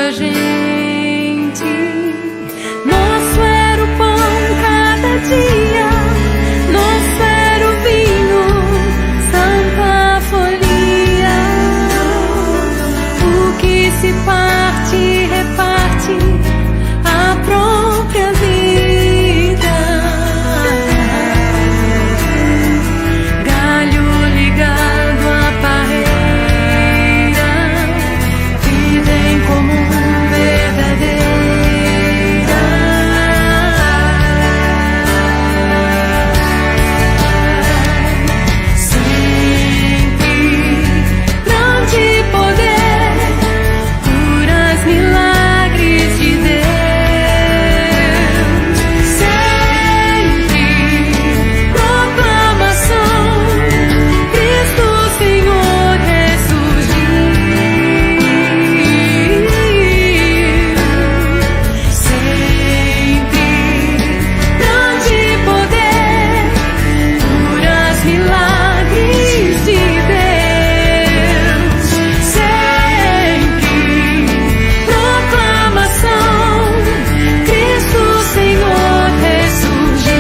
a gente. Nosso era o pão cada dia, nosso era o vinho, santa folia. O que se parte, reparte a própria vida. Galho ligado à parreira, vida em comum verdadeira. Sempre grande poder, curas, milagres de Deus. Sempre proclamação, Cristo Senhor ressurgiu. Sempre grande poder, curas, milagres de Deus. Sempre proclamação, Cristo Senhor ressurgiu.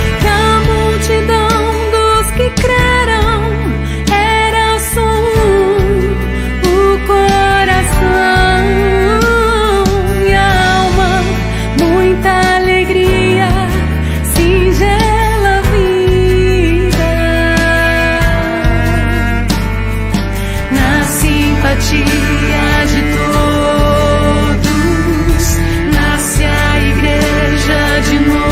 Que a multidão dos que creram era só o coração e a alma, muita alegria, singela vida. Na simpatia de todos, nasce a igreja de novo.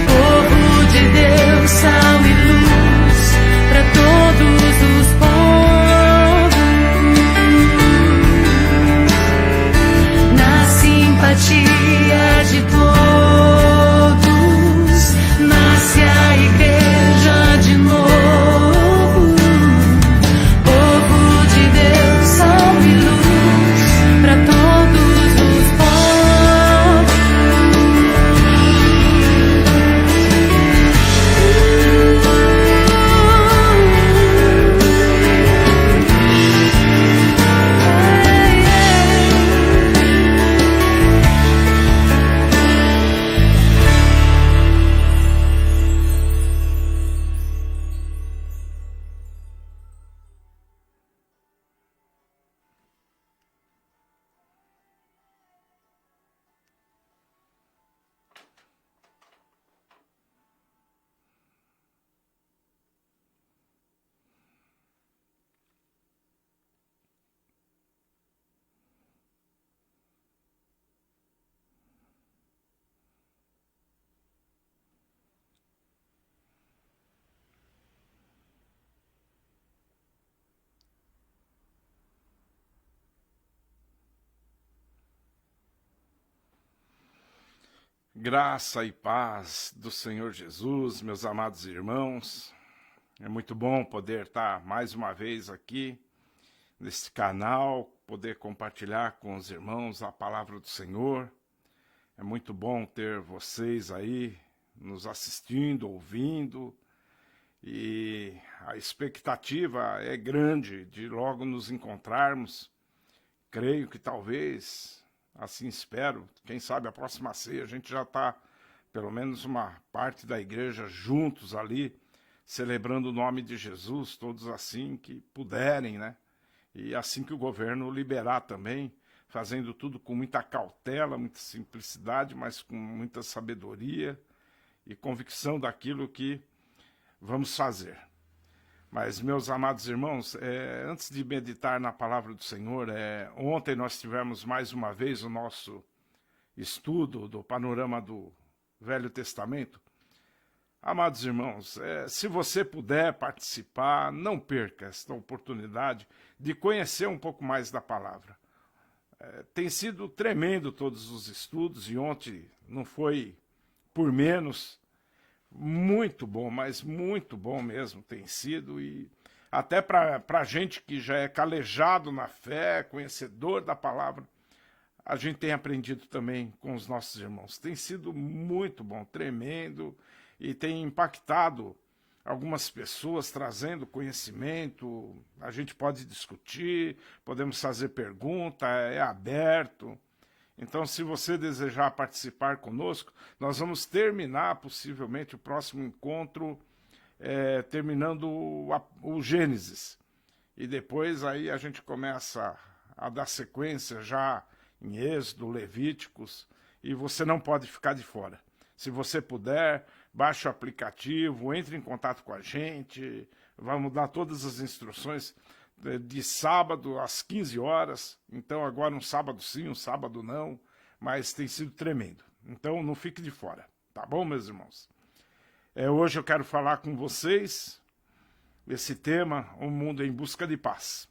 Povo de Deus, sal e luz para todos os povos. Na simpatia de todos, nasce a igreja de novo. Povo de Deus, sal e luz para todos os povos. Graça e paz do Senhor Jesus, meus amados irmãos. É muito bom poder estar mais uma vez aqui nesse canal, poder compartilhar com os irmãos a palavra do Senhor. É muito bom ter vocês aí nos assistindo, ouvindo, e a expectativa é grande de logo nos encontrarmos. Creio que talvez, assim espero, quem sabe a próxima ceia a gente já está, pelo menos uma parte da igreja, juntos ali, celebrando o nome de Jesus, todos assim que puderem, né? E assim que o governo liberar também, fazendo tudo com muita cautela, muita simplicidade, mas com muita sabedoria e convicção daquilo que vamos fazer. Mas, meus amados irmãos, antes de meditar na palavra do Senhor, ontem nós tivemos mais uma vez o nosso estudo do panorama do Velho Testamento. Amados irmãos, se você puder participar, não perca esta oportunidade de conhecer um pouco mais da palavra. Tem sido tremendo todos os estudos, e ontem não foi por menos. Muito bom, mas muito bom mesmo tem sido, e até para a gente que já é calejado na fé, conhecedor da palavra, a gente tem aprendido também com os nossos irmãos. Tem sido muito bom, tremendo, e tem impactado algumas pessoas trazendo conhecimento, a gente pode discutir, podemos fazer pergunta, é aberto. Então, se você desejar participar conosco, nós vamos terminar possivelmente o próximo encontro terminando o Gênesis. E depois aí a gente começa a dar sequência já em Êxodo, Levíticos, e você não pode ficar de fora. Se você puder, baixe o aplicativo, entre em contato com a gente, vamos dar todas as instruções de sábado às 15 horas, então agora um sábado sim, um sábado não, mas tem sido tremendo. Então não fique de fora, tá bom, meus irmãos? Hoje eu quero falar com vocês esse tema, um mundo em busca de paz.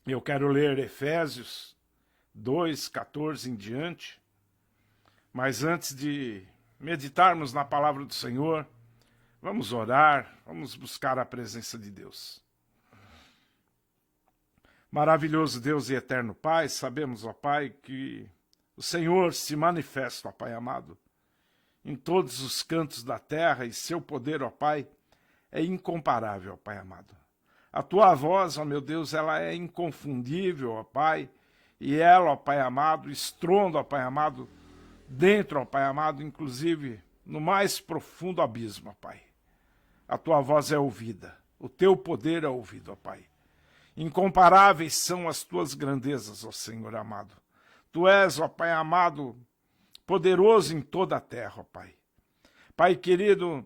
Eu quero ler Efésios 2, 14 em diante, mas antes de meditarmos na palavra do Senhor, vamos orar, vamos buscar a presença de Deus. Maravilhoso Deus e eterno Pai, sabemos, ó Pai, que o Senhor se manifesta, ó Pai amado, em todos os cantos da terra, e seu poder, ó Pai, é incomparável, ó Pai amado. A tua voz, ó meu Deus, ela é inconfundível, ó Pai, e ela, ó Pai amado, estronda, ó Pai amado, dentro, ó Pai amado, inclusive no mais profundo abismo, ó Pai. A tua voz é ouvida, o teu poder é ouvido, ó Pai. Incomparáveis são as tuas grandezas, ó Senhor amado. Tu és, ó Pai amado, poderoso em toda a terra, ó Pai. Pai querido,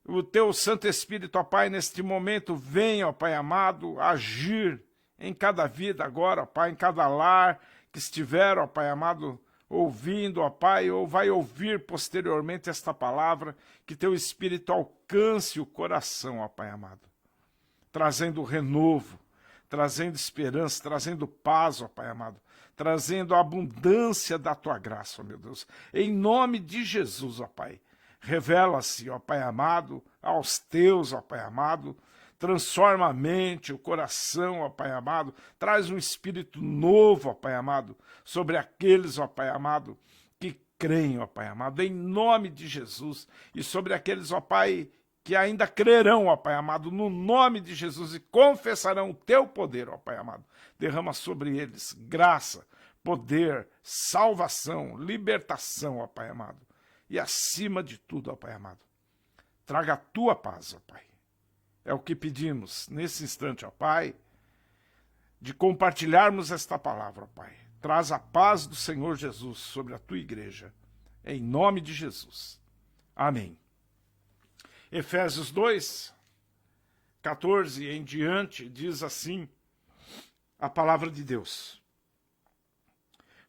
o teu Santo Espírito, ó Pai, neste momento, vem, ó Pai amado, agir em cada vida agora, ó Pai, em cada lar que estiver, ó Pai amado, ouvindo, ó Pai, ou vai ouvir posteriormente esta palavra, que teu Espírito alcance o coração, ó Pai amado, trazendo renovo, trazendo esperança, trazendo paz, ó Pai amado, trazendo a abundância da tua graça, ó meu Deus. Em nome de Jesus, ó Pai, revela-se, ó Pai amado, aos teus, ó Pai amado, transforma a mente, o coração, ó Pai amado, traz um espírito novo, ó Pai amado, sobre aqueles, ó Pai amado, que creem, ó Pai amado, em nome de Jesus, e sobre aqueles, ó Pai, que ainda crerão, ó Pai amado, no nome de Jesus, e confessarão o teu poder, ó Pai amado. Derrama sobre eles graça, poder, salvação, libertação, ó Pai amado. E acima de tudo, ó Pai amado, traga a tua paz, ó Pai. É o que pedimos nesse instante, ó Pai, de compartilharmos esta palavra, ó Pai. Traz a paz do Senhor Jesus sobre a tua igreja, em nome de Jesus. Amém. Efésios 2, 14 em diante, diz assim a palavra de Deus.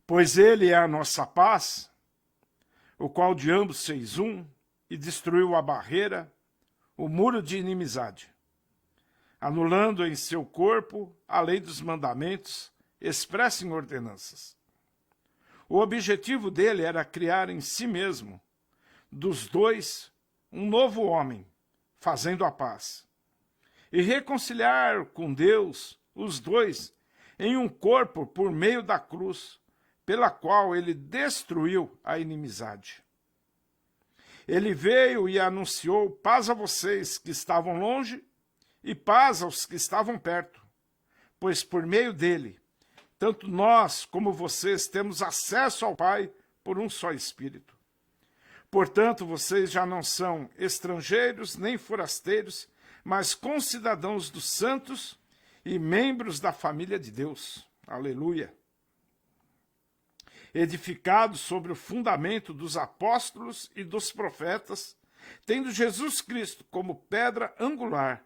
Pois ele é a nossa paz, o qual de ambos fez um, e destruiu a barreira, o muro de inimizade, anulando em seu corpo a lei dos mandamentos, expressa em ordenanças. O objetivo dele era criar em si mesmo, dos dois, um novo homem, fazendo a paz, e reconciliar com Deus os dois em um corpo por meio da cruz, pela qual ele destruiu a inimizade. Ele veio e anunciou paz a vocês que estavam longe e paz aos que estavam perto, pois por meio dele, tanto nós como vocês temos acesso ao Pai por um só Espírito. Portanto, vocês já não são estrangeiros nem forasteiros, mas concidadãos dos santos e membros da família de Deus. Aleluia. Edificados sobre o fundamento dos apóstolos e dos profetas, tendo Jesus Cristo como pedra angular,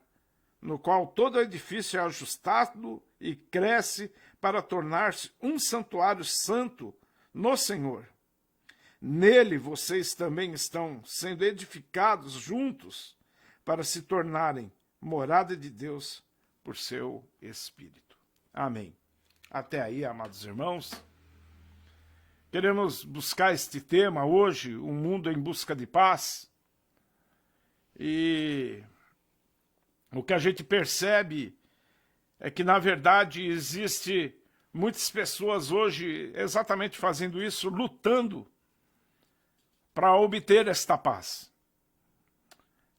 no qual todo edifício é ajustado e cresce para tornar-se um santuário santo no Senhor. Nele vocês também estão sendo edificados juntos para se tornarem morada de Deus por seu Espírito. Amém. Até aí, amados irmãos. Queremos buscar este tema hoje, um mundo em busca de paz. E o que a gente percebe é que, na verdade, existe muitas pessoas hoje exatamente fazendo isso, lutando para obter esta paz.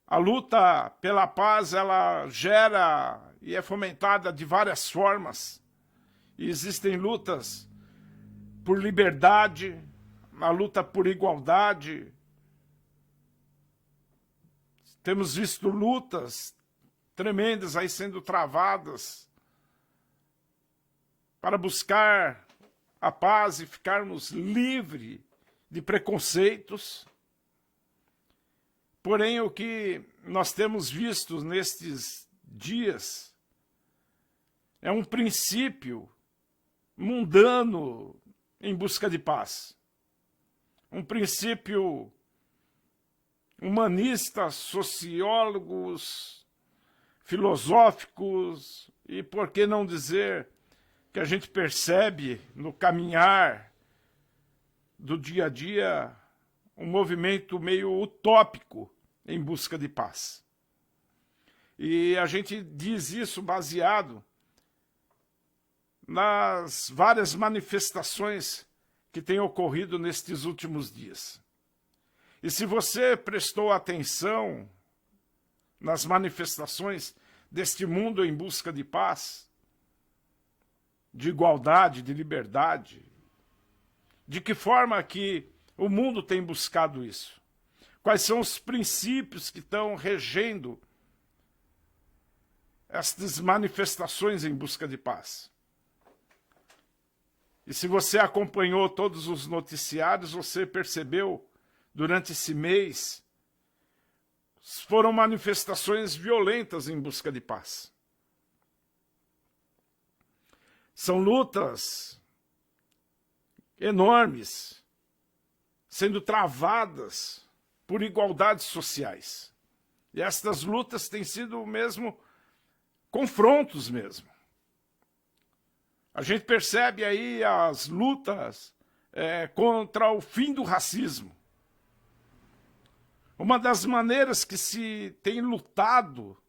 A luta pela paz, ela gera e é fomentada de várias formas. E existem lutas por liberdade, a luta por igualdade. Temos visto lutas tremendas aí sendo travadas para buscar a paz e ficarmos livres de preconceitos. Porém, o que nós temos visto nestes dias é um princípio mundano em busca de paz. Um princípio humanista, sociólogos, filosóficos e, por que não dizer, que a gente percebe no caminhar do dia a dia um movimento meio utópico em busca de paz. E a gente diz isso baseado nas várias manifestações que têm ocorrido nestes últimos dias. E se você prestou atenção nas manifestações deste mundo em busca de paz, de igualdade, de liberdade, de que forma que o mundo tem buscado isso? Quais são os princípios que estão regendo estas manifestações em busca de paz? E se você acompanhou todos os noticiários, você percebeu durante esse mês, foram manifestações violentas em busca de paz. São lutas enormes, sendo travadas por igualdades sociais. E estas lutas têm sido mesmo confrontos mesmo. A gente percebe aí as lutas contra o fim do racismo. Uma das maneiras que se tem lutado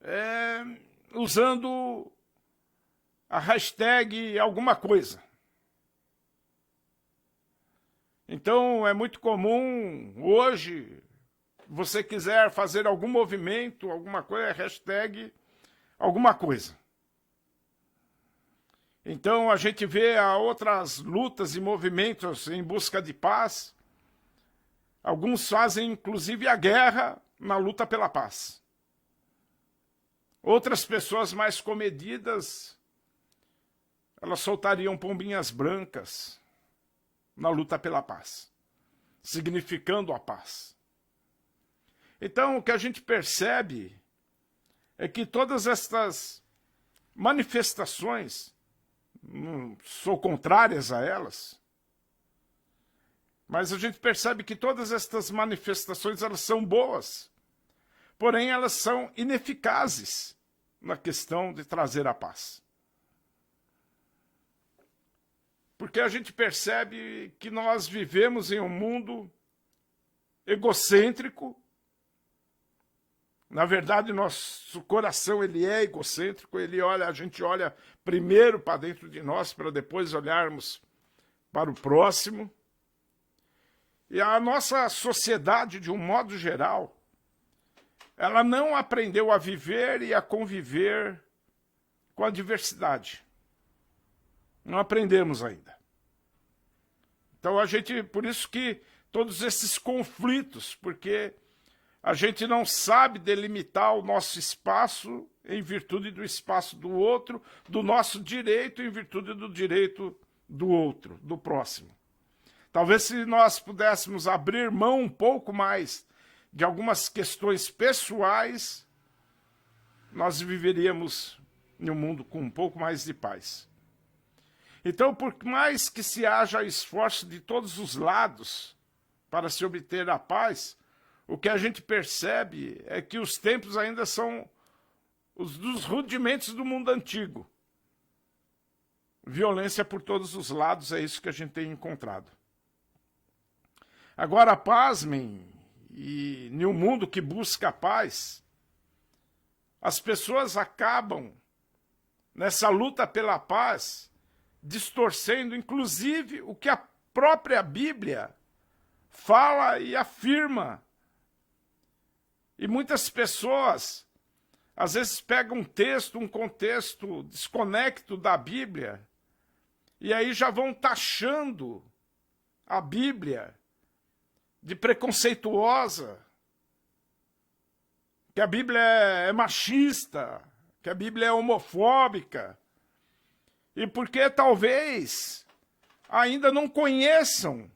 é usando a hashtag alguma coisa. Então é muito comum hoje, você quiser fazer algum movimento, alguma coisa, hashtag alguma coisa. Então a gente vê outras lutas e movimentos em busca de paz. Alguns fazem, inclusive, a guerra na luta pela paz. Outras pessoas mais comedidas, elas soltariam pombinhas brancas na luta pela paz, significando a paz. Então, o que a gente percebe é que todas estas manifestações, não sou contrárias a elas, mas a gente percebe que todas estas manifestações, elas são boas, porém elas são ineficazes na questão de trazer a paz. Porque a gente percebe que nós vivemos em um mundo egocêntrico. Na verdade, nosso coração ele é egocêntrico, a gente olha primeiro para dentro de nós, para depois olharmos para o próximo. E a nossa sociedade, de um modo geral, ela não aprendeu a viver e a conviver com a diversidade. Não aprendemos ainda. Então por isso que todos esses conflitos, porque a gente não sabe delimitar o nosso espaço em virtude do espaço do outro, do nosso direito em virtude do direito do outro, do próximo. Talvez se nós pudéssemos abrir mão um pouco mais de algumas questões pessoais, nós viveríamos em um mundo com um pouco mais de paz. Então, por mais que se haja esforço de todos os lados para se obter a paz, o que a gente percebe é que os tempos ainda são os dos rudimentos do mundo antigo. Violência por todos os lados, é isso que a gente tem encontrado. Agora, pasmem, e em um mundo que busca a paz, as pessoas acabam, nessa luta pela paz, distorcendo, inclusive, o que a própria Bíblia fala e afirma E muitas pessoas, às vezes, pegam um texto, um contexto desconecto da Bíblia, e aí já vão taxando a Bíblia de preconceituosa, que a Bíblia é machista, que a Bíblia é homofóbica, e porque talvez ainda não conheçam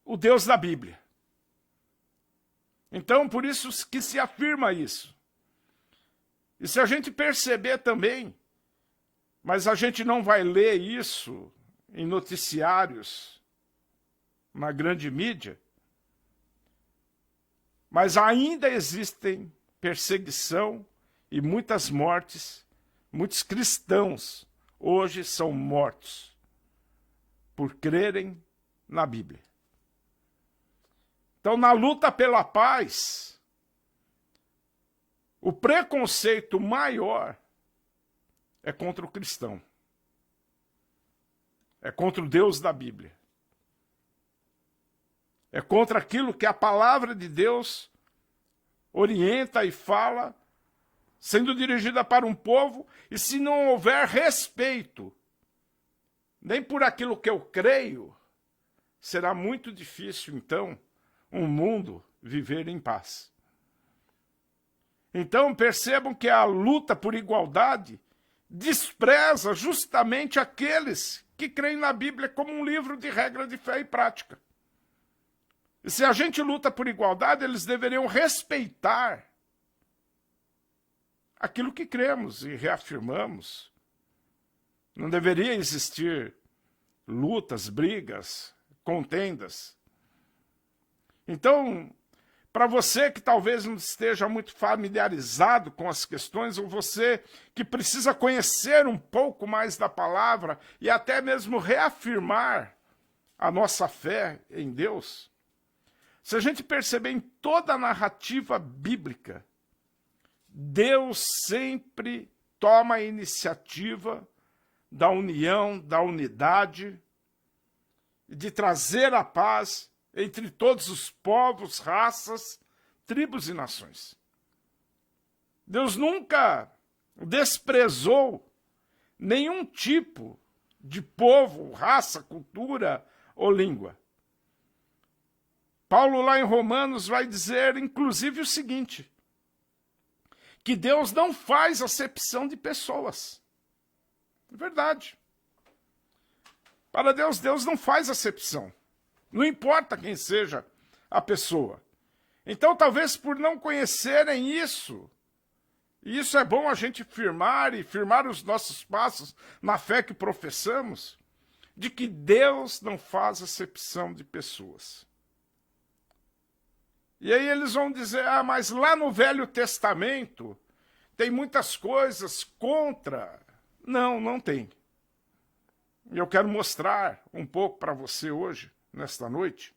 o Deus da Bíblia. Então, por isso que se afirma isso. E se a gente perceber também, mas a gente não vai ler isso em noticiários, na grande mídia, mas ainda existem perseguição e muitas mortes, muitos cristãos hoje são mortos por crerem na Bíblia. Então, na luta pela paz, o preconceito maior é contra o cristão. É contra o Deus da Bíblia. É contra aquilo que a palavra de Deus orienta e fala, sendo dirigida para um povo, e se não houver respeito, nem por aquilo que eu creio, será muito difícil, então, um mundo viver em paz. Então, percebam que a luta por igualdade despreza justamente aqueles que creem na Bíblia como um livro de regra de fé e prática. E se a gente luta por igualdade, eles deveriam respeitar aquilo que cremos e reafirmamos. Não deveria existir lutas, brigas, contendas. Então, para você que talvez não esteja muito familiarizado com as questões, ou você que precisa conhecer um pouco mais da palavra e até mesmo reafirmar a nossa fé em Deus, se a gente perceber em toda a narrativa bíblica, Deus sempre toma a iniciativa da união, da unidade, de trazer a paz entre todos os povos, raças, tribos e nações. Deus nunca desprezou nenhum tipo de povo, raça, cultura ou língua. Paulo, lá em Romanos, vai dizer, inclusive, o seguinte, que Deus não faz acepção de pessoas. É verdade. Para Deus, Deus não faz acepção. Não importa quem seja a pessoa. Então, talvez por não conhecerem isso, e isso é bom a gente firmar e firmar os nossos passos na fé que professamos, de que Deus não faz acepção de pessoas. E aí eles vão dizer, mas lá no Velho Testamento tem muitas coisas contra. Não, não tem. E eu quero mostrar um pouco para você hoje, nesta noite,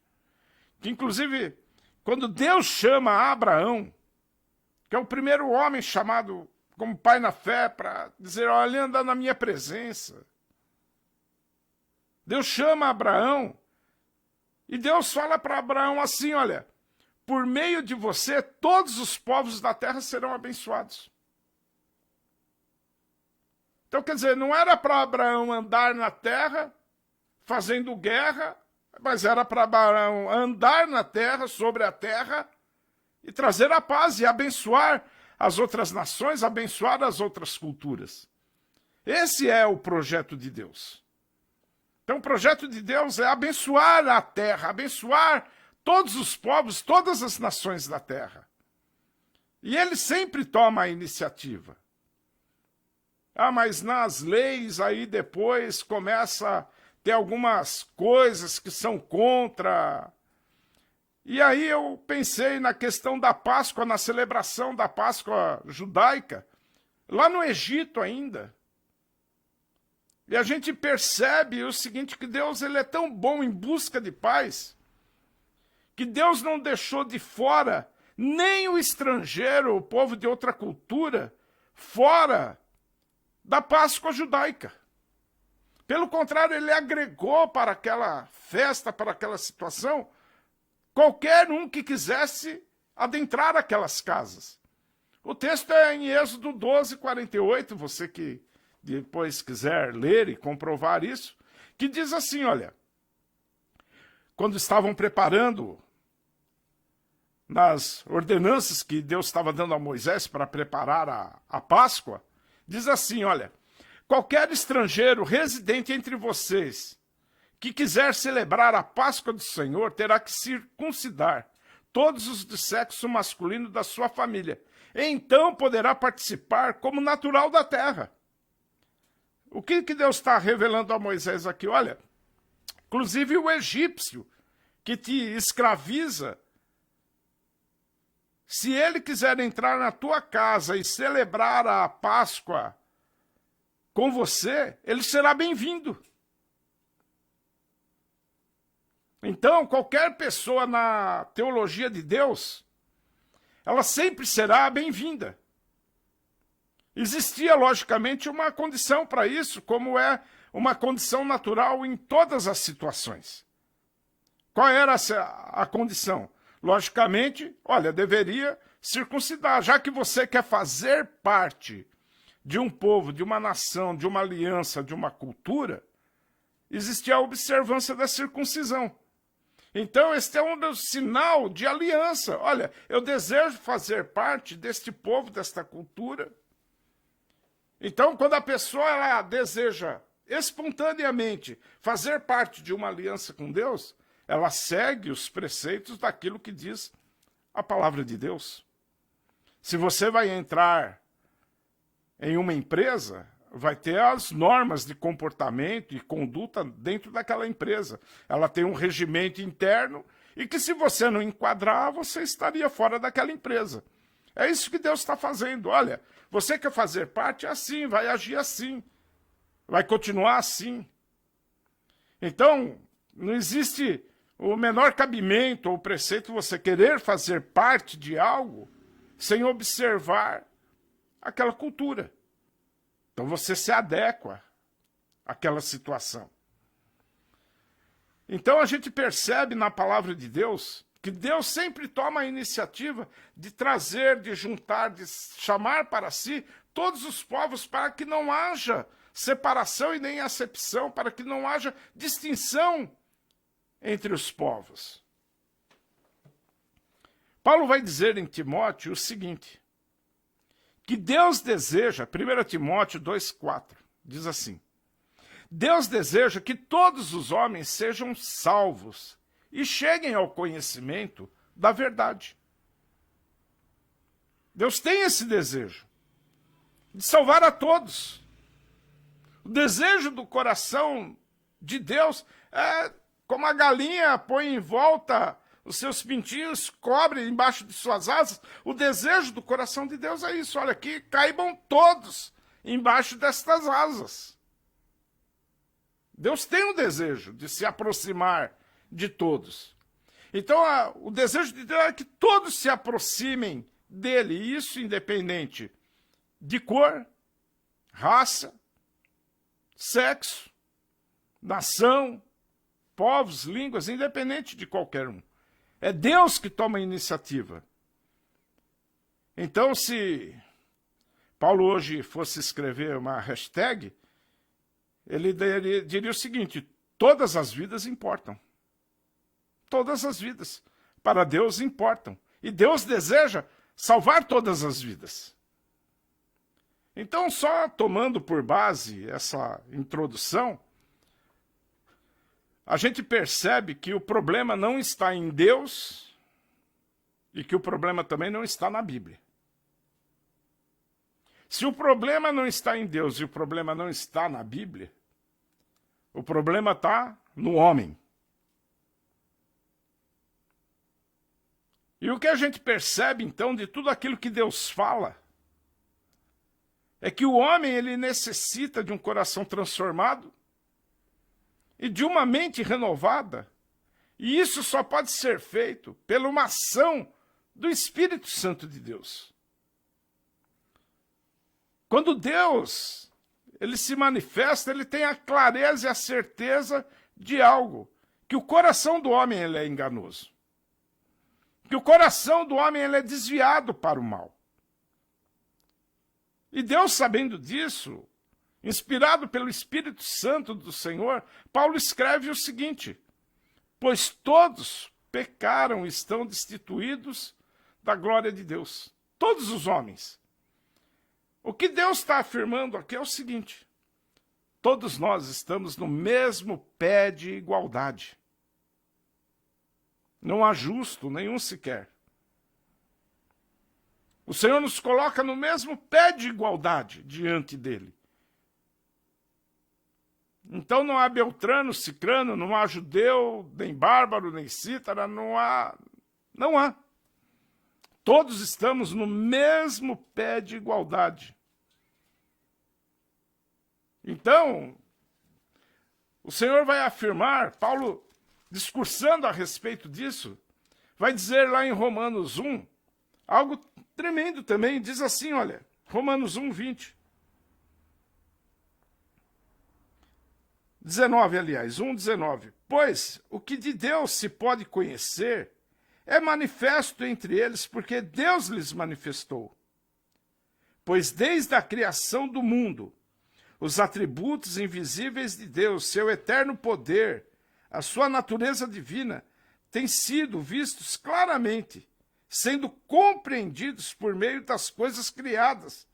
que inclusive, quando Deus chama Abraão, que é o primeiro homem chamado como pai na fé, para dizer, olha, anda na minha presença. Deus chama Abraão, e Deus fala para Abraão assim, olha, por meio de você, todos os povos da terra serão abençoados. Então, quer dizer, não era para Abraão andar na terra, fazendo guerra, mas era para Abraão andar na terra, sobre a terra, e trazer a paz e abençoar as outras nações, abençoar as outras culturas. Esse é o projeto de Deus. Então, o projeto de Deus é abençoar a terra, abençoar todos os povos, todas as nações da terra. E ele sempre toma a iniciativa. Mas nas leis aí depois começa a ter algumas coisas que são contra. E aí eu pensei na questão da Páscoa, na celebração da Páscoa judaica, lá no Egito ainda. E a gente percebe o seguinte, que Deus ele é tão bom em busca de paz, que Deus não deixou de fora nem o estrangeiro, o povo de outra cultura, fora da Páscoa judaica. Pelo contrário, ele agregou para aquela festa, para aquela situação, qualquer um que quisesse adentrar aquelas casas. O texto é em Êxodo 12, 48, você que depois quiser ler e comprovar isso, que diz assim, olha, quando estavam preparando nas ordenanças que Deus estava dando a Moisés para preparar a Páscoa, diz assim, olha, qualquer estrangeiro residente entre vocês que quiser celebrar a Páscoa do Senhor terá que circuncidar todos os de sexo masculino da sua família. Então poderá participar como natural da terra. O que Deus está revelando a Moisés aqui? Olha, inclusive o egípcio que te escraviza, se ele quiser entrar na tua casa e celebrar a Páscoa com você, ele será bem-vindo. Então, qualquer pessoa na teologia de Deus, ela sempre será bem-vinda. Existia, logicamente, uma condição para isso, como é uma condição natural em todas as situações. Qual era a condição? Logicamente, olha, deveria circuncidar, já que você quer fazer parte de um povo, de uma nação, de uma aliança, de uma cultura, existia a observância da circuncisão. Então, este é um sinal de aliança. Olha, eu desejo fazer parte deste povo, desta cultura. Então, quando a pessoa ela deseja espontaneamente fazer parte de uma aliança com Deus, ela segue os preceitos daquilo que diz a palavra de Deus. Se você vai entrar em uma empresa, vai ter as normas de comportamento e conduta dentro daquela empresa. Ela tem um regimento interno e que se você não enquadrar, você estaria fora daquela empresa. É isso que Deus está fazendo. Olha, você quer fazer parte assim, vai agir assim, vai continuar assim. Então, não existe o menor cabimento ou preceito você querer fazer parte de algo sem observar aquela cultura. Então você se adequa àquela situação. Então a gente percebe na palavra de Deus que Deus sempre toma a iniciativa de trazer, de juntar, de chamar para si todos os povos para que não haja separação e nem acepção, para que não haja distinção entre os povos. Paulo vai dizer em Timóteo o seguinte, que Deus deseja, 1 Timóteo 2,4, diz assim, Deus deseja que todos os homens sejam salvos e cheguem ao conhecimento da verdade. Deus tem esse desejo de salvar a todos. O desejo do coração de Deus é como a galinha põe em volta os seus pintinhos, cobre embaixo de suas asas. O desejo do coração de Deus é isso. Olha, que caibam todos embaixo destas asas. Deus tem o desejo de se aproximar de todos. Então, o desejo de Deus é que todos se aproximem dele. E isso independente de cor, raça, sexo, nação, povos, línguas, independente de qualquer um. É Deus que toma a iniciativa. Então, se Paulo hoje fosse escrever uma hashtag, ele diria o seguinte, todas as vidas importam. Todas as vidas. Para Deus importam. E Deus deseja salvar todas as vidas. Então, só tomando por base essa introdução, a gente percebe que o problema não está em Deus e que o problema também não está na Bíblia. Se o problema não está em Deus e o problema não está na Bíblia, o problema está no homem. E o que a gente percebe, então, de tudo aquilo que Deus fala, é que o homem ele necessita de um coração transformado e de uma mente renovada. E isso só pode ser feito pela uma ação do Espírito Santo de Deus. Quando Deus ele se manifesta, ele tem a clareza e a certeza de algo, que o coração do homem ele é enganoso. que o coração do homem ele é desviado para o mal. E Deus, sabendo disso, inspirado pelo Espírito Santo do Senhor, Paulo escreve o seguinte: pois todos pecaram e estão destituídos da glória de Deus. Todos os homens. O que Deus está afirmando aqui é o seguinte: todos nós estamos no mesmo pé de igualdade. Não há justo nenhum sequer. O Senhor nos coloca no mesmo pé de igualdade diante dele. Então não há Beltrano, Cicrano, não há judeu, nem bárbaro, nem cítara, não há. Todos estamos no mesmo pé de igualdade. Então, o Senhor vai afirmar, Paulo, discursando a respeito disso, vai dizer lá em Romanos 1, algo tremendo também, diz assim, olha, Romanos 1, 20. 19, aliás, 1:19. Pois o que de Deus se pode conhecer é manifesto entre eles, porque Deus lhes manifestou. Pois desde a criação do mundo, os atributos invisíveis de Deus, seu eterno poder, a sua natureza divina, têm sido vistos claramente, sendo compreendidos por meio das coisas criadas,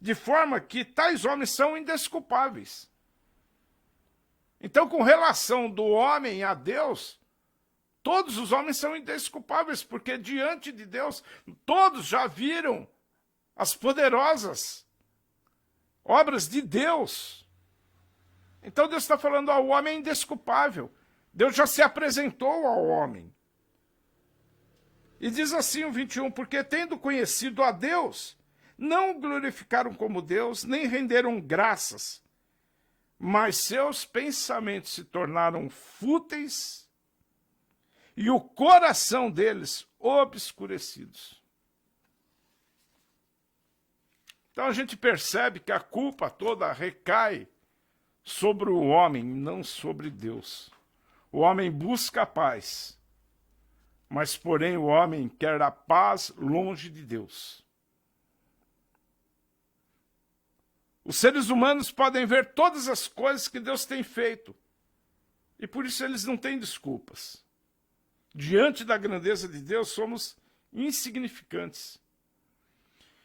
de forma que tais homens são indesculpáveis. Então, com relação do homem a Deus, todos os homens são indesculpáveis, porque diante de Deus, todos já viram as poderosas obras de Deus. Então Deus está falando, o homem é indesculpável. Deus já se apresentou ao homem. E diz assim o 21, porque tendo conhecido a Deus, não o glorificaram como Deus, nem renderam graças, mas seus pensamentos se tornaram fúteis e o coração deles obscurecidos. Então a gente percebe que a culpa toda recai sobre o homem, não sobre Deus. O homem busca a paz, mas porém o homem quer a paz longe de Deus. Os seres humanos podem ver todas as coisas que Deus tem feito, e por isso eles não têm desculpas. Diante da grandeza de Deus, somos insignificantes.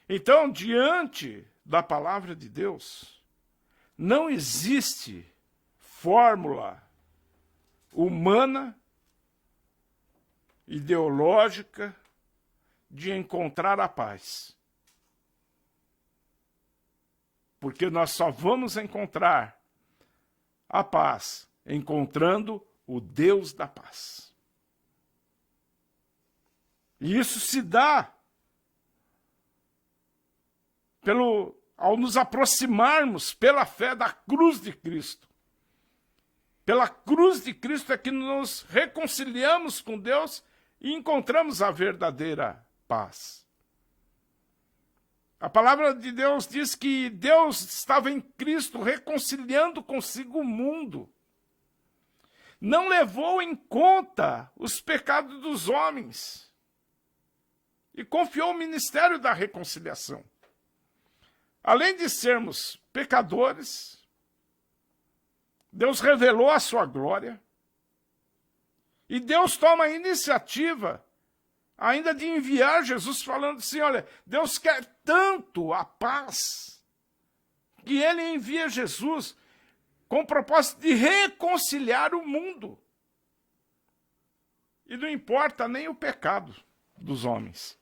Então, diante da palavra de Deus, não existe fórmula humana, ideológica, de encontrar a paz. Porque nós só vamos encontrar a paz encontrando o Deus da paz. E isso se dá ao nos aproximarmos pela fé da cruz de Cristo. Pela cruz de Cristo é que nos reconciliamos com Deus e encontramos a verdadeira paz. A palavra de Deus diz que Deus estava em Cristo reconciliando consigo o mundo. Não levou em conta os pecados dos homens e confiou o ministério da reconciliação. Além de sermos pecadores, Deus revelou a sua glória e Deus toma a iniciativa ainda de enviar Jesus, falando assim, olha, Deus quer tanto a paz, que ele envia Jesus com o propósito de reconciliar o mundo. E não importa nem o pecado dos homens.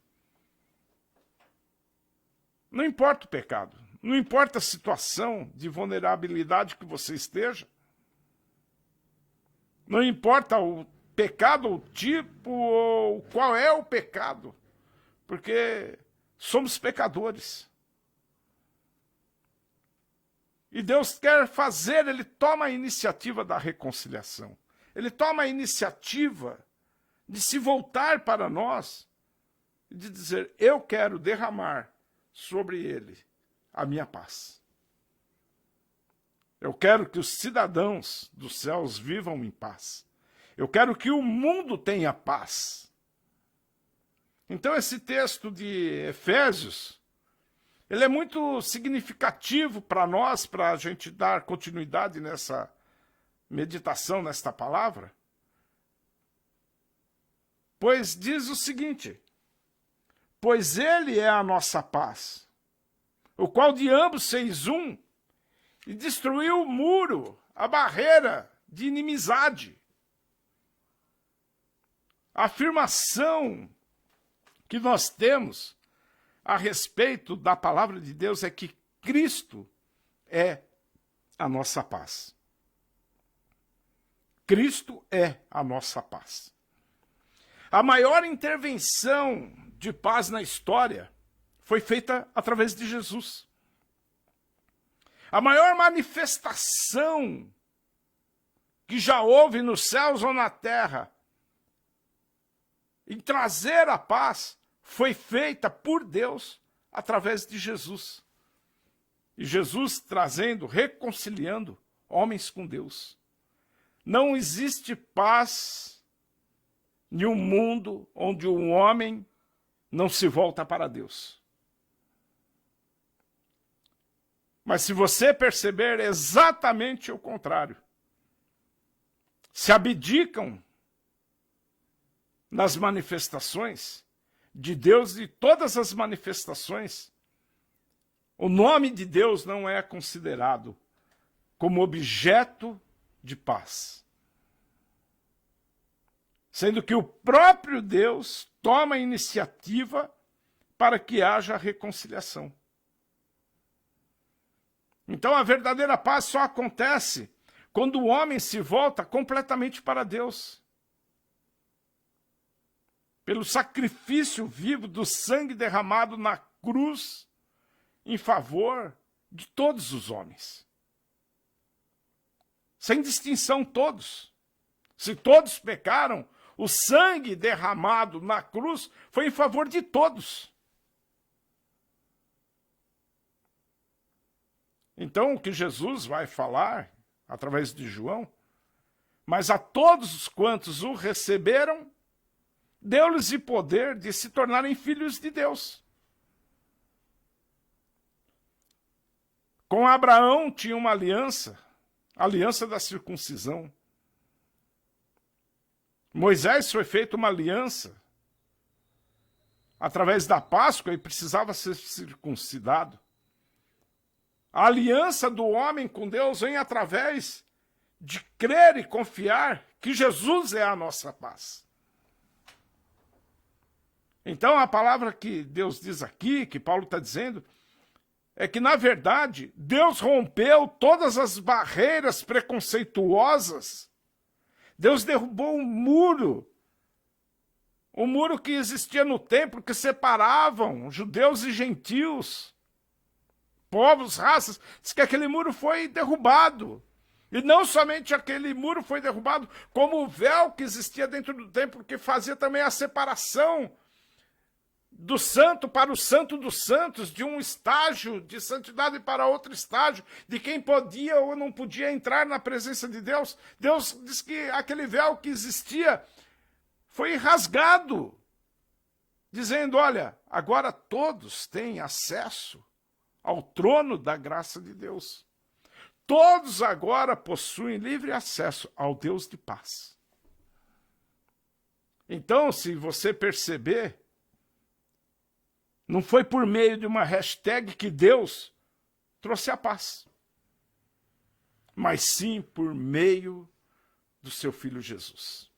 Não importa o pecado, não importa a situação de vulnerabilidade que você esteja, não importa o pecado, o tipo, ou qual é o pecado, porque somos pecadores. E Deus quer fazer, ele toma a iniciativa da reconciliação. Ele toma a iniciativa de se voltar para nós e de dizer, eu quero derramar sobre ele a minha paz. Eu quero que os cidadãos dos céus vivam em paz. Eu quero que o mundo tenha paz. Então esse texto de Efésios, ele é muito significativo para nós, para a gente dar continuidade nessa meditação, nesta palavra. Pois diz o seguinte: pois ele é a nossa paz, o qual de ambos fez um, e destruiu o muro, a barreira de inimizade. A afirmação que nós temos a respeito da palavra de Deus é que Cristo é a nossa paz. Cristo é a nossa paz. A maior intervenção de paz na história foi feita através de Jesus. A maior manifestação que já houve nos céus ou na terra em trazer a paz foi feita por Deus através de Jesus. E Jesus trazendo, reconciliando homens com Deus. Não existe paz em um mundo onde um homem não se volta para Deus. Mas se você perceber, é exatamente o contrário. Se abdicam nas manifestações de Deus, e todas as manifestações, o nome de Deus não é considerado como objeto de paz. Sendo que o próprio Deus toma a iniciativa para que haja reconciliação. Então a verdadeira paz só acontece quando o homem se volta completamente para Deus. Pelo sacrifício vivo do sangue derramado na cruz em favor de todos os homens. Sem distinção, todos. Se todos pecaram, o sangue derramado na cruz foi em favor de todos. Então, o que Jesus vai falar, através de João, mas a todos quantos o receberam, deu-lhes o poder de se tornarem filhos de Deus. Com Abraão tinha uma aliança, a aliança da circuncisão. Moisés foi feita uma aliança através da Páscoa e precisava ser circuncidado. A aliança do homem com Deus vem através de crer e confiar que Jesus é a nossa paz. Então a palavra que Deus diz aqui, que Paulo está dizendo, é que na verdade Deus rompeu todas as barreiras preconceituosas. Deus derrubou um muro que existia no templo, que separavam judeus e gentios, povos, raças. Diz que aquele muro foi derrubado. E não somente aquele muro foi derrubado, como o véu que existia dentro do templo, que fazia também a separação do santo para o santo dos santos, de um estágio de santidade para outro estágio, de quem podia ou não podia entrar na presença de Deus. Deus diz que aquele véu que existia foi rasgado, dizendo, olha, agora todos têm acesso ao trono da graça de Deus. Todos agora possuem livre acesso ao Deus de paz. Então, se você perceber, não foi por meio de uma hashtag que Deus trouxe a paz, mas sim por meio do seu Filho Jesus.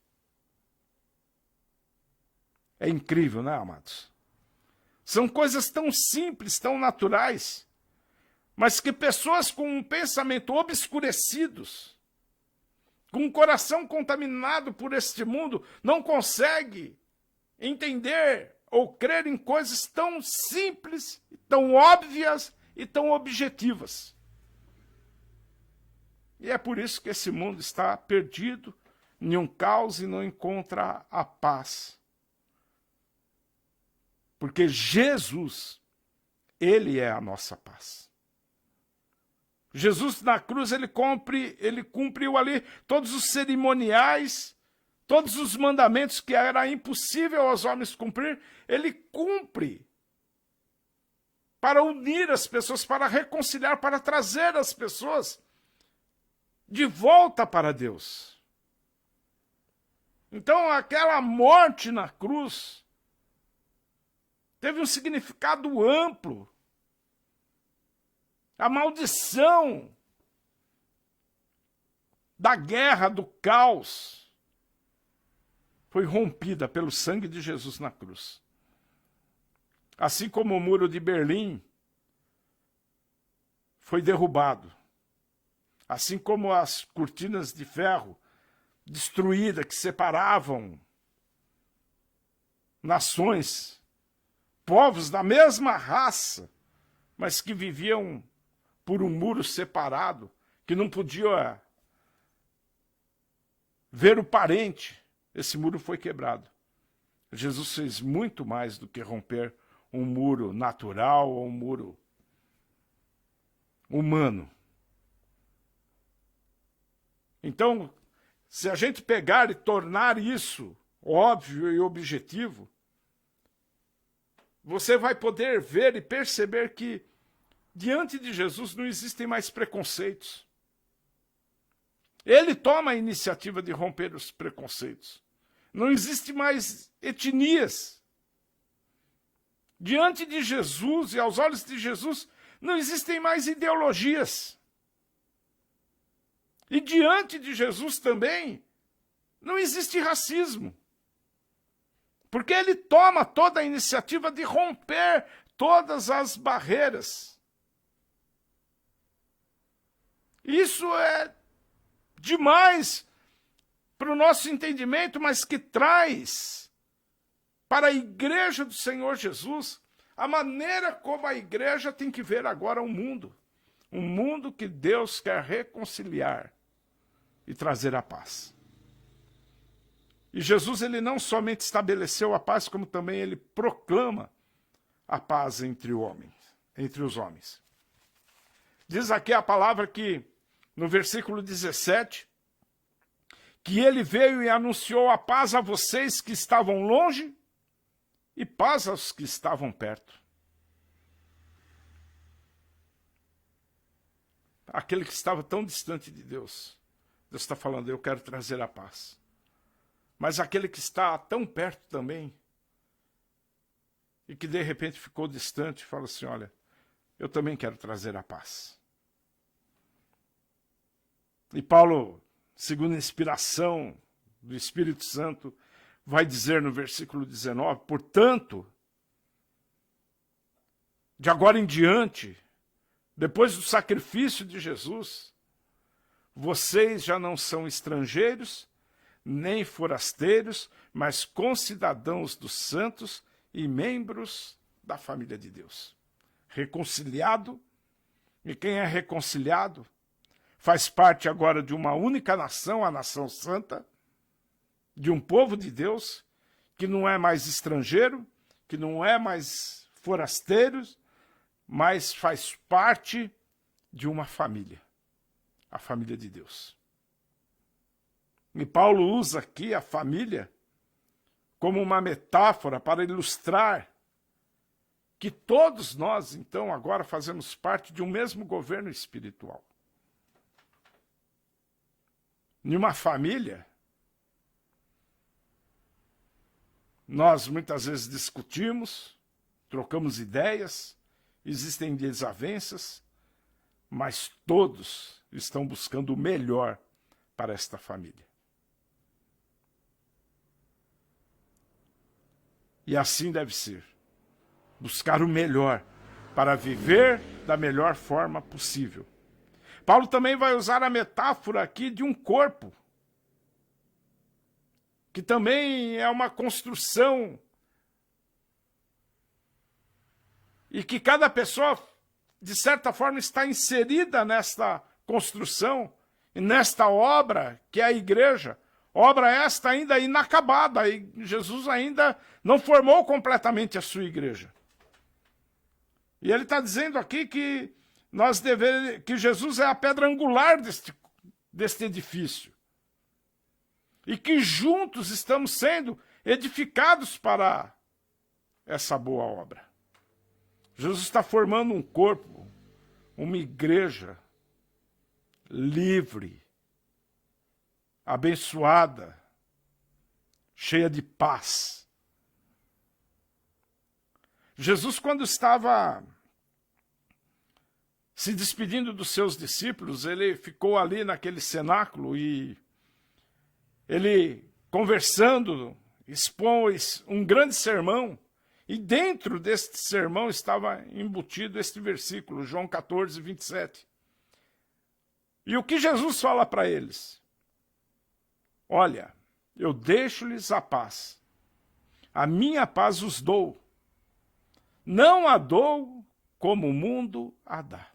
É incrível, né, amados? São coisas tão simples, tão naturais, mas que pessoas com um pensamento obscurecidos, com um coração contaminado por este mundo, não conseguem entender ou crer em coisas tão simples, tão óbvias e tão objetivas. E é por isso que esse mundo está perdido, em um caos e não encontra a paz. Porque Jesus, Ele é a nossa paz. Jesus na cruz, ele cumpriu ali todos os cerimoniais, Todos os mandamentos que era impossível aos homens cumprir, ele cumpre. Para unir as pessoas, para reconciliar, para trazer as pessoas de volta para Deus. Então, aquela morte na cruz teve um significado amplo. A maldição da guerra, do caos, foi rompida pelo sangue de Jesus na cruz. Assim como o muro de Berlim foi derrubado. Assim como as cortinas de ferro destruídas que separavam nações, povos da mesma raça, mas que viviam por um muro separado, que não podia ver o parente. Esse muro foi quebrado. Jesus fez muito mais do que romper um muro natural ou um muro humano. Então, se a gente pegar e tornar isso óbvio e objetivo, você vai poder ver e perceber que diante de Jesus não existem mais preconceitos. Ele toma a iniciativa de romper os preconceitos. Não existe mais etnias. Diante de Jesus e aos olhos de Jesus, não existem mais ideologias. E diante de Jesus também, não existe racismo. Porque ele toma toda a iniciativa de romper todas as barreiras. Isso é demais para o nosso entendimento, mas que traz para a igreja do Senhor Jesus a maneira como a igreja tem que ver agora o mundo. Um mundo que Deus quer reconciliar e trazer a paz. E Jesus, ele não somente estabeleceu a paz, como também ele proclama a paz entre os homens. Diz aqui a palavra que, no versículo 17, que ele veio e anunciou a paz a vocês que estavam longe e paz aos que estavam perto. Aquele que estava tão distante de Deus, Deus está falando, eu quero trazer a paz. Mas aquele que está tão perto também, e que de repente ficou distante, fala assim, olha, eu também quero trazer a paz. E Paulo, segundo a inspiração do Espírito Santo, vai dizer no versículo 19, portanto, de agora em diante, depois do sacrifício de Jesus, vocês já não são estrangeiros, nem forasteiros, mas concidadãos dos santos e membros da família de Deus. Reconciliado, e quem é reconciliado faz parte agora de uma única nação, a nação santa, de um povo de Deus, que não é mais estrangeiro, que não é mais forasteiro, mas faz parte de uma família, a família de Deus. E Paulo usa aqui a família como uma metáfora para ilustrar que todos nós, então, agora fazemos parte de um mesmo governo espiritual. Em uma família, nós muitas vezes discutimos, trocamos ideias, existem desavenças, mas todos estão buscando o melhor para esta família. E assim deve ser. Buscar o melhor para viver da melhor forma possível. Paulo também vai usar a metáfora aqui de um corpo, que também é uma construção e que cada pessoa, de certa forma, está inserida nesta construção e nesta obra que é a igreja. Obra esta ainda inacabada, e Jesus ainda não formou completamente a sua igreja. E ele está dizendo aqui que que Jesus é a pedra angular deste edifício. e que juntos estamos sendo edificados para essa boa obra. Jesus está formando um corpo, uma igreja livre, abençoada, cheia de paz. Jesus, quando estava se despedindo dos seus discípulos, ele ficou ali naquele cenáculo e ele, conversando, expôs um grande sermão, e dentro deste sermão estava embutido este versículo, João 14, 27. E o que Jesus fala para eles? Olha, eu deixo-lhes a paz, a minha paz os dou, não a dou como o mundo a dá.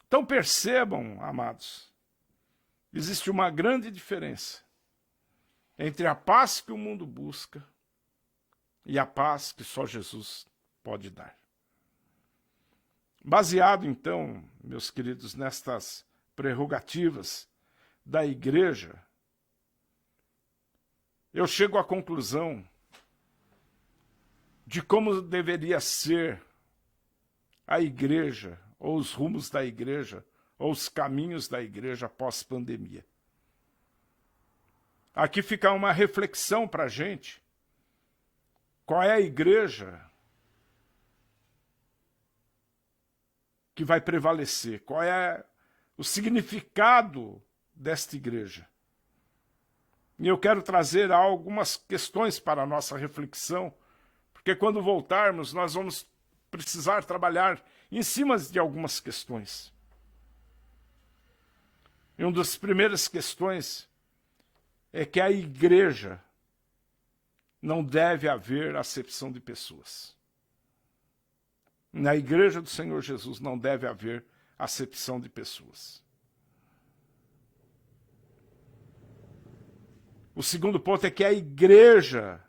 Então percebam, amados, existe uma grande diferença entre a paz que o mundo busca e a paz que só Jesus pode dar. Baseado, então, meus queridos, nestas prerrogativas da igreja, eu chego à conclusão de como deveria ser a igreja, ou os rumos da igreja, ou os caminhos da igreja pós-pandemia. Aqui fica uma reflexão para a gente. Qual é a igreja que vai prevalecer? Qual é o significado desta igreja? E eu quero trazer algumas questões para a nossa reflexão, porque quando voltarmos nós vamos precisar trabalhar em cima de algumas questões. E uma das primeiras questões é que a igreja não deve haver acepção de pessoas. Na igreja do Senhor Jesus não deve haver acepção de pessoas. O segundo ponto é que a igreja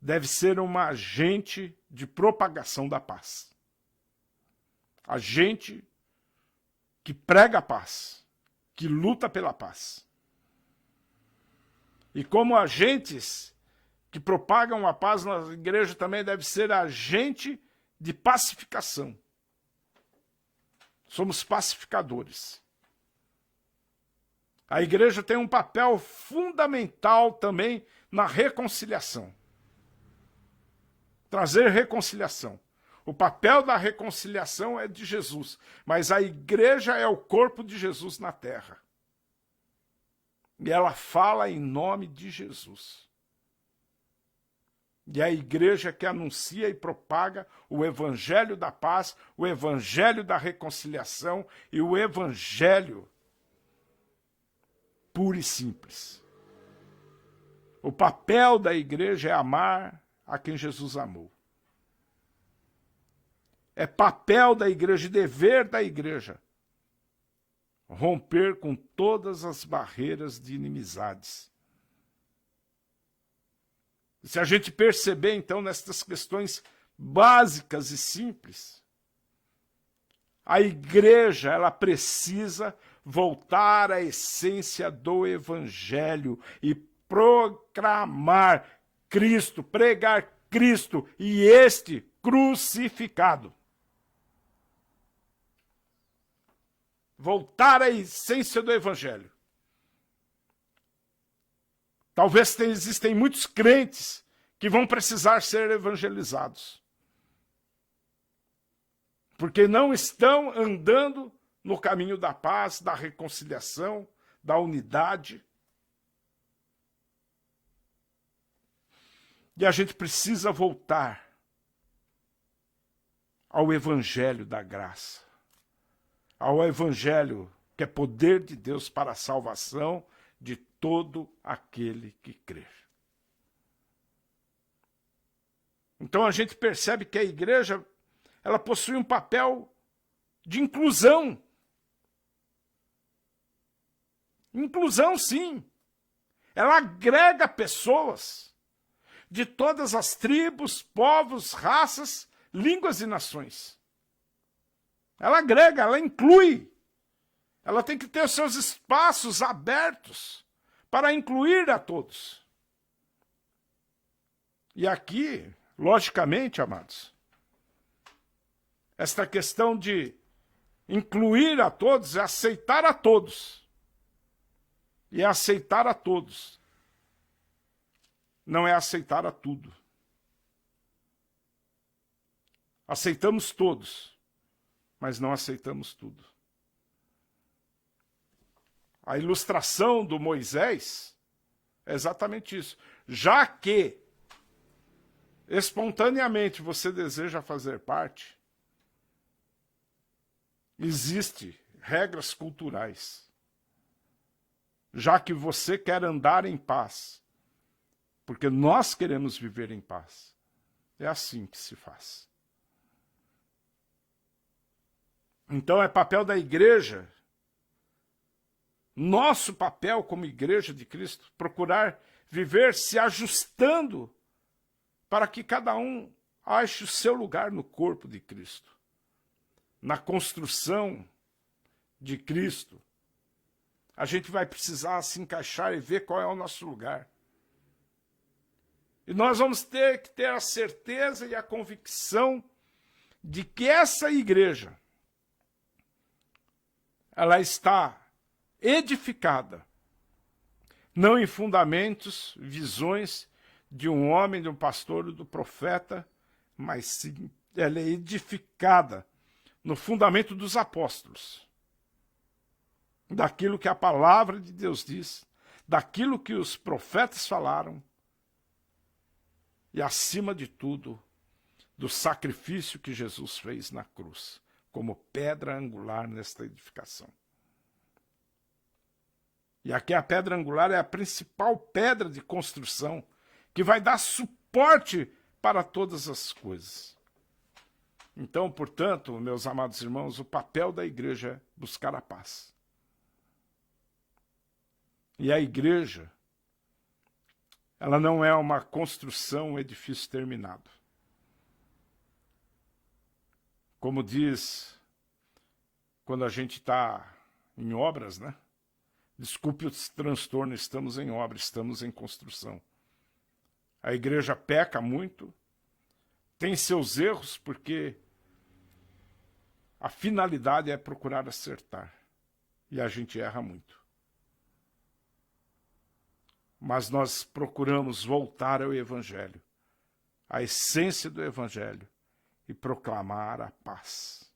deve ser uma agente de propagação da paz. Agente que prega a paz, que luta pela paz. E como agentes que propagam a paz na igreja também deve ser agente de pacificação. Somos pacificadores. A igreja tem um papel fundamental também na reconciliação. Trazer reconciliação. O papel da reconciliação é de Jesus, mas a igreja é o corpo de Jesus na terra. E ela fala em nome de Jesus. E a igreja que anuncia e propaga o evangelho da paz, o evangelho da reconciliação e o evangelho puro e simples. O papel da igreja é amar a quem Jesus amou. É papel da igreja e dever da igreja romper com todas as barreiras de inimizades. Se a gente perceber, então, nestas questões básicas e simples, a igreja ela precisa voltar à essência do evangelho e proclamar Cristo, pregar Cristo e este crucificado. Voltar à essência do evangelho. Talvez existem muitos crentes que vão precisar ser evangelizados. Porque não estão andando no caminho da paz, da reconciliação, da unidade. E a gente precisa voltar ao evangelho da graça. Ao evangelho que é poder de Deus para a salvação de todo aquele que crer. Então a gente percebe que a igreja ela possui um papel de inclusão. Inclusão, sim. Ela agrega pessoas de todas as tribos, povos, raças, línguas e nações. Ela agrega, ela inclui. Ela tem que ter os seus espaços abertos para incluir a todos. E aqui, logicamente, amados, esta questão de incluir a todos é aceitar a todos. E aceitar a todos não é aceitar a tudo. Aceitamos todos, mas não aceitamos tudo. A ilustração do Moisés é exatamente isso. Já que espontaneamente você deseja fazer parte, existem regras culturais. Já que você quer andar em paz, porque nós queremos viver em paz. É assim que se faz. Então é papel da igreja, nosso papel como igreja de Cristo, procurar viver se ajustando para que cada um ache o seu lugar no corpo de Cristo, na construção de Cristo. A gente vai precisar se encaixar e ver qual é o nosso lugar. E nós vamos ter que ter a certeza e a convicção de que essa igreja, ela está edificada, não em fundamentos, visões de um homem, de um pastor ou do profeta, mas sim, ela é edificada no fundamento dos apóstolos, daquilo que a palavra de Deus diz, daquilo que os profetas falaram, e acima de tudo, do sacrifício que Jesus fez na cruz, como pedra angular nesta edificação. E aqui a pedra angular é a principal pedra de construção, que vai dar suporte para todas as coisas. Então, portanto, meus amados irmãos, o papel da igreja é buscar a paz. E a igreja, ela não é uma construção, um edifício terminado. Como diz, quando a gente está em obras, né? Desculpe o transtorno, estamos em obra, estamos em construção. A igreja peca muito, tem seus erros, porque a finalidade é procurar acertar. E a gente erra muito. Mas nós procuramos voltar ao Evangelho, à essência do Evangelho, e proclamar a paz.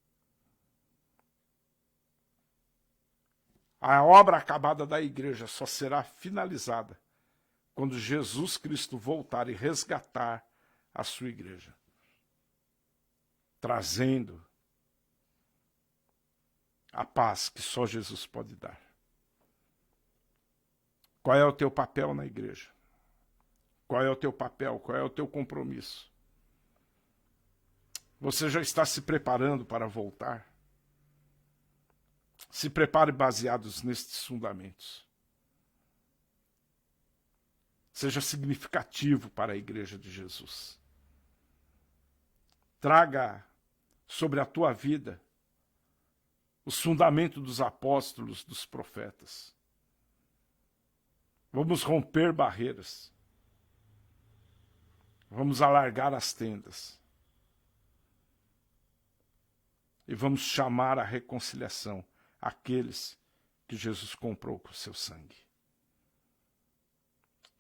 A obra acabada da igreja só será finalizada quando Jesus Cristo voltar e resgatar a sua igreja, trazendo a paz que só Jesus pode dar. Qual é o teu papel na igreja? Qual é o teu papel? Qual é o teu compromisso? Você já está se preparando para voltar? Se prepare baseados nestes fundamentos. Seja significativo para a igreja de Jesus. Traga sobre a tua vida os fundamentos dos apóstolos, dos profetas. Vamos romper barreiras. Vamos alargar as tendas. E vamos chamar à reconciliação aqueles que Jesus comprou com o seu sangue.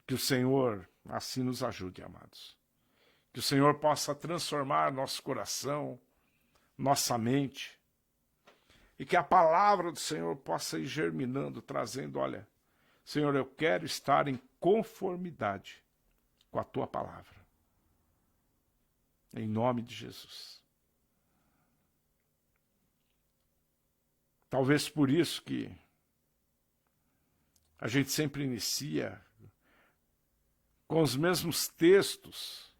Que o Senhor assim nos ajude, amados. Que o Senhor possa transformar nosso coração, nossa mente, e que a palavra do Senhor possa ir germinando, trazendo, olha, Senhor, eu quero estar em conformidade com a tua palavra. Em nome de Jesus. Talvez por isso que a gente sempre inicia com os mesmos textos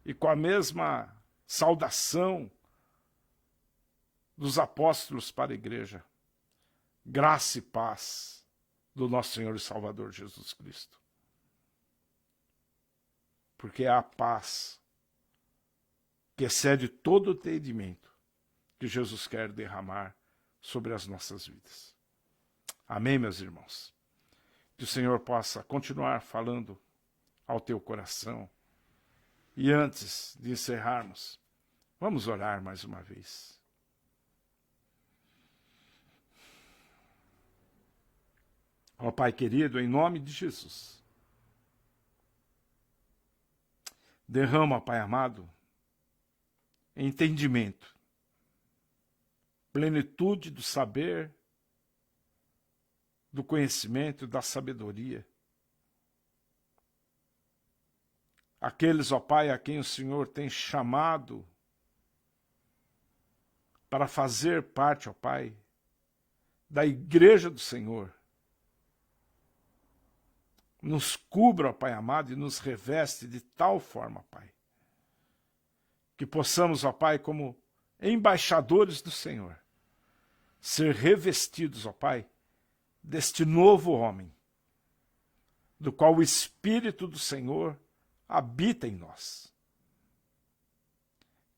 e com a mesma saudação dos apóstolos para a igreja. Graça e paz do nosso Senhor e Salvador Jesus Cristo. Porque é a paz que excede todo o entendimento que Jesus quer derramar sobre as nossas vidas. Amém, meus irmãos? Que o Senhor possa continuar falando ao teu coração. E antes de encerrarmos, vamos orar mais uma vez. Ó Pai querido, em nome de Jesus, derrama, ó Pai amado, entendimento, plenitude do saber, do conhecimento, da sabedoria. Aqueles, ó Pai, a quem o Senhor tem chamado para fazer parte, ó Pai, da igreja do Senhor. Nos cubra, ó Pai amado, e nos reveste de tal forma, Pai, que possamos, ó Pai, como embaixadores do Senhor, ser revestidos, ó Pai, deste novo homem, do qual o Espírito do Senhor habita em nós.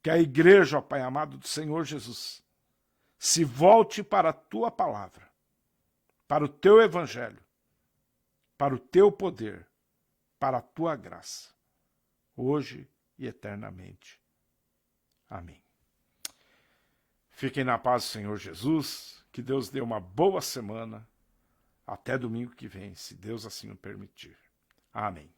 Que a igreja, ó Pai amado do Senhor Jesus, se volte para a Tua palavra, para o Teu evangelho, para o Teu poder, para a Tua graça, hoje e eternamente. Amém. Fiquem na paz do Senhor Jesus, que Deus dê uma boa semana, até domingo que vem, se Deus assim o permitir. Amém.